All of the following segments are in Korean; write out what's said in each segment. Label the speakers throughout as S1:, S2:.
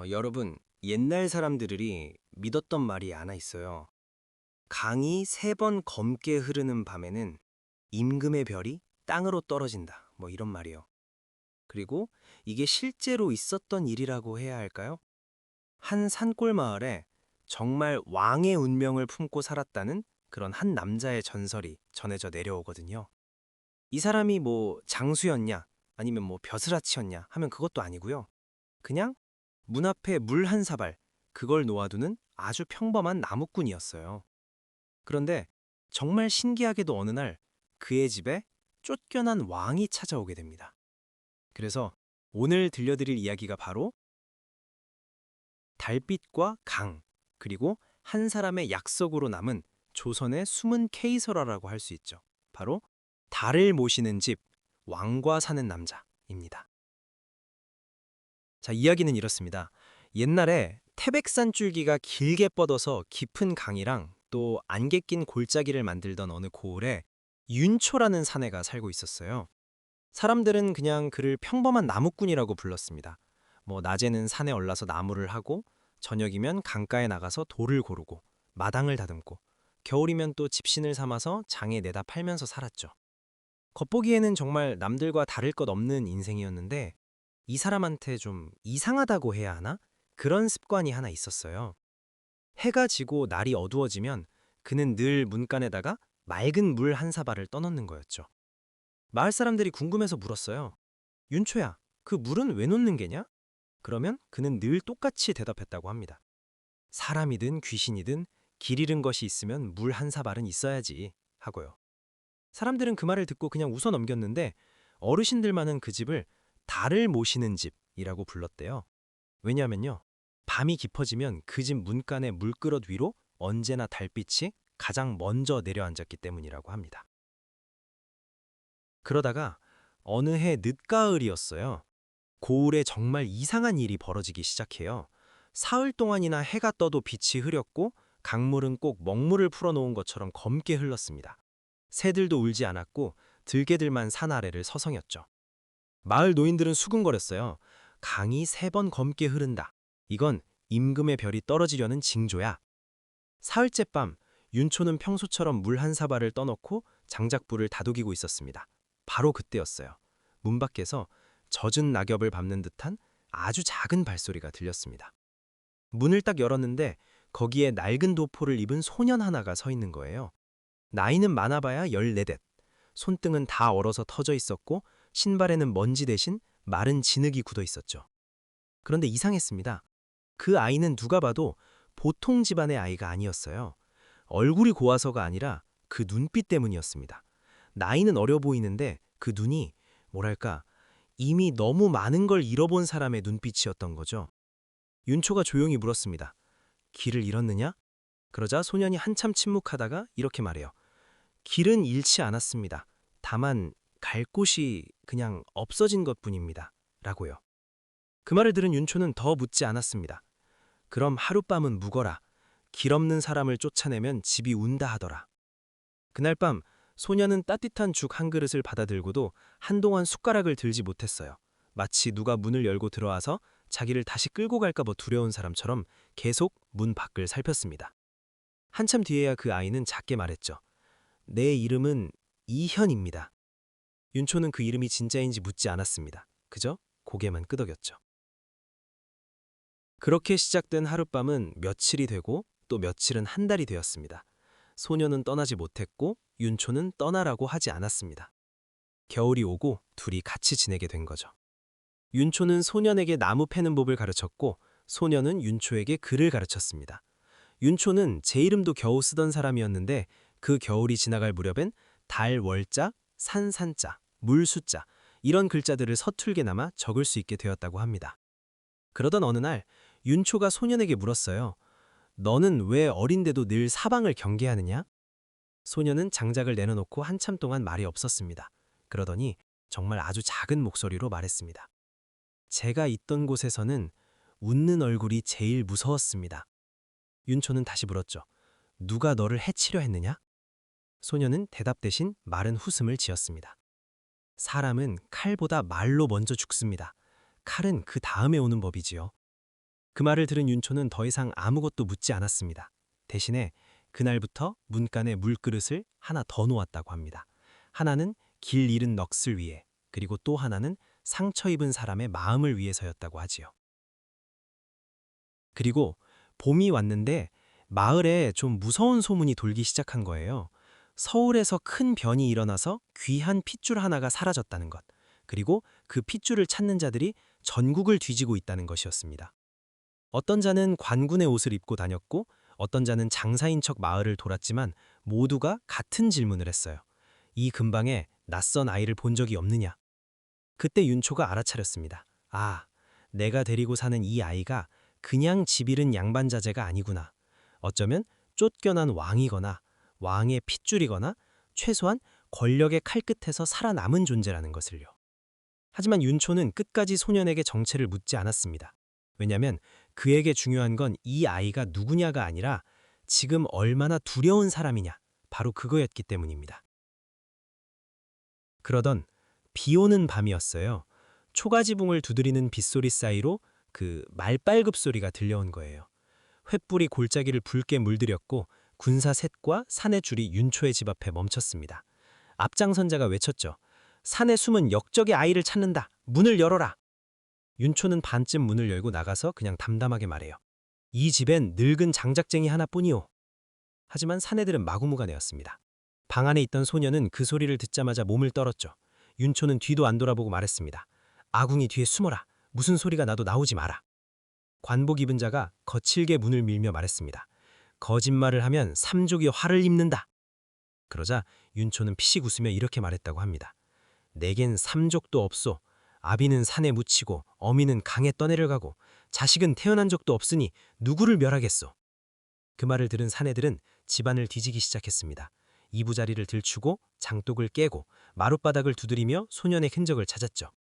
S1: 여러분, 옛날 사람들이 믿었던 말이 하나 있어요. 강이 3번 검게 흐르는 밤에는 임금의 별이 땅으로 떨어진다. 뭐 이런 말이요. 그리고 이게 실제로 있었던 일이라고 해야 할까요? 한 산골 마을에 정말 왕의 운명을 품고 살았다는 그런 한 남자의 전설이 전해져 내려오거든요. 이 사람이 뭐 장수였냐, 아니면 뭐 벼슬아치였냐 하면 그것도 아니고요. 그냥 문 앞에 물 한 사발, 그걸 놓아두는 아주 평범한 나무꾼이었어요. 그런데 정말 신기하게도 어느 날 그의 집에 쫓겨난 왕이 찾아오게 됩니다. 그래서 오늘 들려드릴 이야기가 바로 달빛과 강, 그리고 한 사람의 약속으로 남은 조선의 숨은 케이설화라고 할 수 있죠. 바로 달을 모시는 집, 왕과 사는 남자입니다. 자, 이야기는 이렇습니다. 옛날에 태백산 줄기가 길게 뻗어서 깊은 강이랑 또 안개 낀 골짜기를 만들던 어느 고을에 윤초라는 사내가 살고 있었어요. 사람들은 그냥 그를 평범한 나무꾼이라고 불렀습니다. 뭐 낮에는 산에 올라서 나무를 하고 저녁이면 강가에 나가서 돌을 고르고 마당을 다듬고 겨울이면 또 집신을 삼아서 장에 내다 팔면서 살았죠. 겉보기에는 정말 남들과 다를 것 없는 인생이었는데 이 사람한테 좀 이상하다고 해야 하나? 그런 습관이 하나 있었어요. 해가 지고 날이 어두워지면 그는 늘 문간에다가 맑은 물 한 사발을 떠넣는 거였죠. 마을 사람들이 궁금해서 물었어요. 윤초야, 그 물은 왜 놓는 게냐? 그러면 그는 늘 똑같이 대답했다고 합니다. 사람이든 귀신이든 길 잃은 것이 있으면 물 한 사발은 있어야지 하고요. 사람들은 그 말을 듣고 그냥 웃어 넘겼는데 어르신들만은 그 집을 달을 모시는 집이라고 불렀대요. 왜냐하면요. 밤이 깊어지면 그 집 문간의 물그릇 위로 언제나 달빛이 가장 먼저 내려앉았기 때문이라고 합니다. 그러다가 어느 해 늦가을이었어요. 고을에 정말 이상한 일이 벌어지기 시작해요. 사흘 동안이나 해가 떠도 빛이 흐렸고 강물은 꼭 먹물을 풀어놓은 것처럼 검게 흘렀습니다. 새들도 울지 않았고 들개들만 산 아래를 서성였죠. 마을 노인들은 수군거렸어요. 강이 3번 검게 흐른다. 이건 임금의 별이 떨어지려는 징조야. 사흘째 밤, 윤초는 평소처럼 물 한 사발을 떠놓고 장작불을 다독이고 있었습니다. 바로 그때였어요. 문 밖에서 젖은 낙엽을 밟는 듯한 아주 작은 발소리가 들렸습니다. 문을 딱 열었는데 거기에 낡은 도포를 입은 소년 하나가 서 있는 거예요. 나이는 많아봐야 14댓. 손등은 다 얼어서 터져 있었고 신발에는 먼지 대신 마른 진흙이 굳어 있었죠. 그런데 이상했습니다. 그 아이는 누가 봐도 보통 집안의 아이가 아니었어요. 얼굴이 고와서가 아니라 그 눈빛 때문이었습니다. 나이는 어려 보이는데 그 눈이 뭐랄까 이미 너무 많은 걸 잃어본 사람의 눈빛이었던 거죠. 윤초가 조용히 물었습니다. 길을 잃었느냐? 그러자 소년이 한참 침묵하다가 이렇게 말해요. 길은 잃지 않았습니다. 다만 갈 곳이 그냥 없어진 것뿐입니다. 라고요. 그 말을 들은 윤초는 더 묻지 않았습니다. 그럼 하룻밤은 묵어라. 길 없는 사람을 쫓아내면 집이 운다 하더라. 그날 밤 소녀는 따뜻한 죽 한 그릇을 받아들고도 한동안 숟가락을 들지 못했어요. 마치 누가 문을 열고 들어와서 자기를 다시 끌고 갈까 봐 두려운 사람처럼 계속 문 밖을 살폈습니다. 한참 뒤에야 그 아이는 작게 말했죠. 내 이름은 이현입니다. 윤초는 그 이름이 진짜인지 묻지 않았습니다. 그저 고개만 끄덕였죠. 그렇게 시작된 하룻밤은 며칠이 되고 또 며칠은 한 달이 되었습니다. 소녀는 떠나지 못했고 윤초는 떠나라고 하지 않았습니다. 겨울이 오고 둘이 같이 지내게 된 거죠. 윤초는 소년에게 나무 패는 법을 가르쳤고 소년은 윤초에게 글을 가르쳤습니다. 윤초는 제 이름도 겨우 쓰던 사람이었는데 그 겨울이 지나갈 무렵엔 달 월자, 산 산자, 물 숫자 이런 글자들을 서툴게나마 적을 수 있게 되었다고 합니다. 그러던 어느 날 윤초가 소년에게 물었어요. 너는 왜 어린데도 늘 사방을 경계하느냐? 소년은 장작을 내려놓고 한참 동안 말이 없었습니다. 그러더니 정말 아주 작은 목소리로 말했습니다. 제가 있던 곳에서는 웃는 얼굴이 제일 무서웠습니다. 윤초는 다시 물었죠. 누가 너를 해치려 했느냐? 소년은 대답 대신 마른 웃음을 지었습니다. 사람은 칼보다 말로 먼저 죽습니다. 칼은 그 다음에 오는 법이지요. 그 말을 들은 윤초는 더 이상 아무것도 묻지 않았습니다. 대신에 그날부터 문간에 물그릇을 하나 더 놓았다고 합니다. 하나는 길 잃은 넋을 위해, 그리고 또 하나는 상처 입은 사람의 마음을 위해서였다고 하지요. 그리고 봄이 왔는데 마을에 좀 무서운 소문이 돌기 시작한 거예요. 서울에서 큰 변이 일어나서 귀한 핏줄 하나가 사라졌다는 것, 그리고 그 핏줄을 찾는 자들이 전국을 뒤지고 있다는 것이었습니다. 어떤 자는 관군의 옷을 입고 다녔고 어떤 자는 장사인 척 마을을 돌았지만 모두가 같은 질문을 했어요. 이 근방에 낯선 아이를 본 적이 없느냐? 그때 윤초가 알아차렸습니다. 아, 내가 데리고 사는 이 아이가 그냥 집 잃은 양반자제가 아니구나. 어쩌면 쫓겨난 왕이거나 왕의 핏줄이거나 최소한 권력의 칼끝에서 살아남은 존재라는 것을요. 하지만 윤초는 끝까지 소년에게 정체를 묻지 않았습니다. 왜냐하면 그에게 중요한 건 이 아이가 누구냐가 아니라 지금 얼마나 두려운 사람이냐, 바로 그거였기 때문입니다. 그러던 비 오는 밤이었어요. 초가지붕을 두드리는 빗소리 사이로 그 말발굽 소리가 들려온 거예요. 횃불이 골짜기를 붉게 물들였고 군사 셋과 산의 줄이 윤초의 집 앞에 멈췄습니다. 앞장선자가 외쳤죠. 산에 숨은 역적의 아이를 찾는다. 문을 열어라. 윤초는 반쯤 문을 열고 나가서 그냥 담담하게 말해요. 이 집엔 늙은 장작쟁이 하나뿐이오. 하지만 사내들은 마구무가내었습니다. 방 안에 있던 소녀는 그 소리를 듣자마자 몸을 떨었죠. 윤초는 뒤도 안 돌아보고 말했습니다. 아궁이 뒤에 숨어라. 무슨 소리가 나도 나오지 마라. 관복 입은 자가 거칠게 문을 밀며 말했습니다. 거짓말을 하면 삼족이 화를 입는다. 그러자 윤초는 피식 웃으며 이렇게 말했다고 합니다. 내겐 삼족도 없소. 아비는 산에 묻히고 어미는 강에 떠내려가고 자식은 태어난 적도 없으니 누구를 멸하겠소. 그 말을 들은 사내들은 집안을 뒤지기 시작했습니다. 이부자리를 들추고 장독을 깨고 마룻바닥을 두드리며 소년의 흔적을 찾았죠.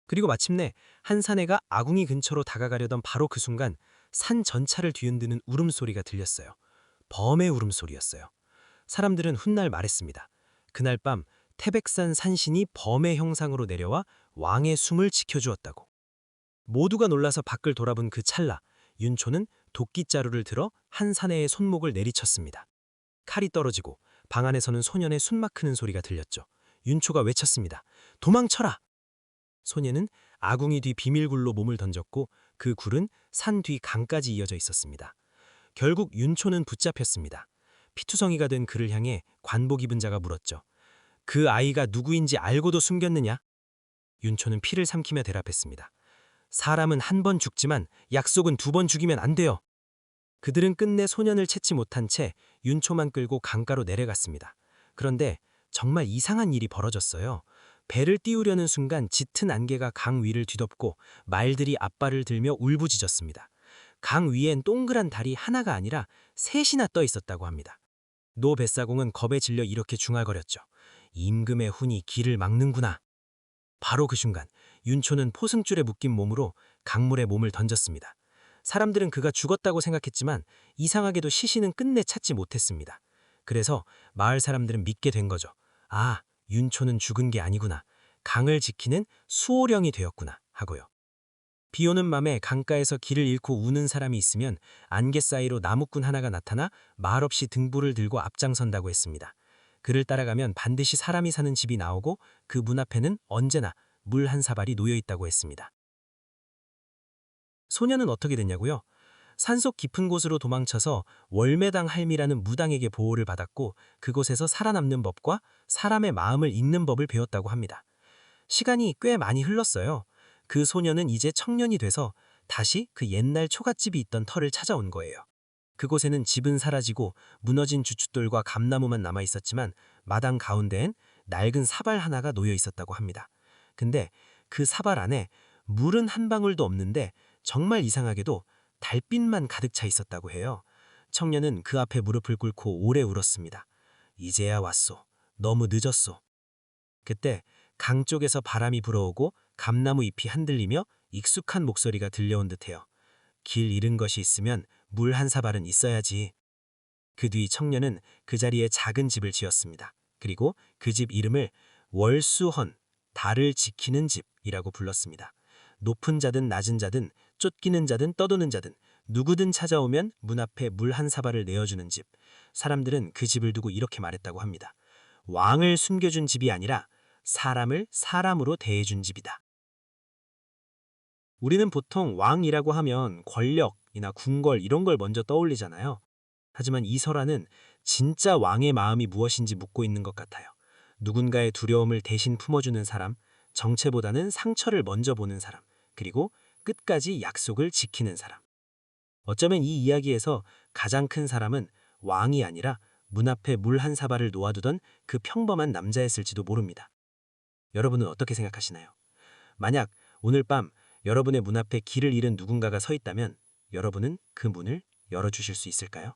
S1: 그리고 마침내 한 사내가 아궁이 근처로 다가가려던 바로 그 순간 산 전차를 뒤흔드는 울음소리가 들렸어요. 범의 울음소리였어요. 사람들은 훗날 말했습니다. 그날 밤 태백산 산신이 범의 형상으로 내려와 왕의 숨을 지켜주었다고. 모두가 놀라서 밖을 돌아본 그 찰나, 윤초는 도끼자루를 들어 한 사내의 손목을 내리쳤습니다. 칼이 떨어지고 방 안에서는 소년의 숨막 크는 소리가 들렸죠. 윤초가 외쳤습니다. 도망쳐라! 소녀는 아궁이 뒤 비밀굴로 몸을 던졌고 그 굴은 산 뒤 강까지 이어져 있었습니다. 결국 윤초는 붙잡혔습니다. 피투성이가 된 그를 향해 관복 입은 자가 물었죠. 그 아이가 누구인지 알고도 숨겼느냐? 윤초는 피를 삼키며 대답했습니다. 사람은 한 번 죽지만 약속은 2번 죽이면 안 돼요. 그들은 끝내 소년을 채지 못한 채 윤초만 끌고 강가로 내려갔습니다. 그런데 정말 이상한 일이 벌어졌어요. 배를 띄우려는 순간 짙은 안개가 강 위를 뒤덮고 말들이 앞발을 들며 울부짖었습니다. 강 위엔 동그란 달이 하나가 아니라 셋이나 떠 있었다고 합니다. 노 뱃사공은 겁에 질려 이렇게 중얼거렸죠. 임금의 훈이 길을 막는구나. 바로 그 순간 윤초는 포승줄에 묶인 몸으로 강물에 몸을 던졌습니다. 사람들은 그가 죽었다고 생각했지만 이상하게도 시신은 끝내 찾지 못했습니다. 그래서 마을 사람들은 믿게 된 거죠. 아, 윤초는 죽은 게 아니구나. 강을 지키는 수호령이 되었구나 하고요. 비 오는 밤에 강가에서 길을 잃고 우는 사람이 있으면 안개 사이로 나무꾼 하나가 나타나 말없이 등불을 들고 앞장선다고 했습니다. 그를 따라가면 반드시 사람이 사는 집이 나오고 그 문 앞에는 언제나 물 한 사발이 놓여 있다고 했습니다. 소녀는 어떻게 됐냐고요? 산속 깊은 곳으로 도망쳐서 월매당 할미라는 무당에게 보호를 받았고 그곳에서 살아남는 법과 사람의 마음을 읽는 법을 배웠다고 합니다. 시간이 꽤 많이 흘렀어요. 그 소녀는 이제 청년이 돼서 다시 그 옛날 초갓집이 있던 터를 찾아온 거예요. 그곳에는 집은 사라지고 무너진 주춧돌과 감나무만 남아 있었지만 마당 가운데엔 낡은 사발 하나가 놓여 있었다고 합니다. 근데 그 사발 안에 물은 한 방울도 없는데 정말 이상하게도 달빛만 가득 차 있었다고 해요. 청년은 그 앞에 무릎을 꿇고 오래 울었습니다. 이제야 왔소. 너무 늦었소. 그때 강 쪽에서 바람이 불어오고 감나무 잎이 흔들리며 익숙한 목소리가 들려온 듯해요. 길 잃은 것이 있으면 물 한 사발은 있어야지. 그 뒤 청년은 그 자리에 작은 집을 지었습니다. 그리고 그 집 이름을 월수헌, 달을 지키는 집이라고 불렀습니다. 높은 자든 낮은 자든 쫓기는 자든 떠도는 자든 누구든 찾아오면 문 앞에 물 한 사발을 내어주는 집. 사람들은 그 집을 두고 이렇게 말했다고 합니다. 왕을 숨겨준 집이 아니라 사람을 사람으로 대해준 집이다. 우리는 보통 왕이라고 하면 권력이나 궁궐 이런 걸 먼저 떠올리잖아요. 하지만 이 설화는 진짜 왕의 마음이 무엇인지 묻고 있는 것 같아요. 누군가의 두려움을 대신 품어주는 사람, 정체보다는 상처를 먼저 보는 사람, 그리고 끝까지 약속을 지키는 사람. 어쩌면 이 이야기에서 가장 큰 사람은 왕이 아니라 문 앞에 물 한 사발을 놓아두던 그 평범한 남자였을지도 모릅니다. 여러분은 어떻게 생각하시나요? 만약 오늘 밤 여러분의 문 앞에 길을 잃은 누군가가 서 있다면 여러분은 그 문을 열어주실 수 있을까요?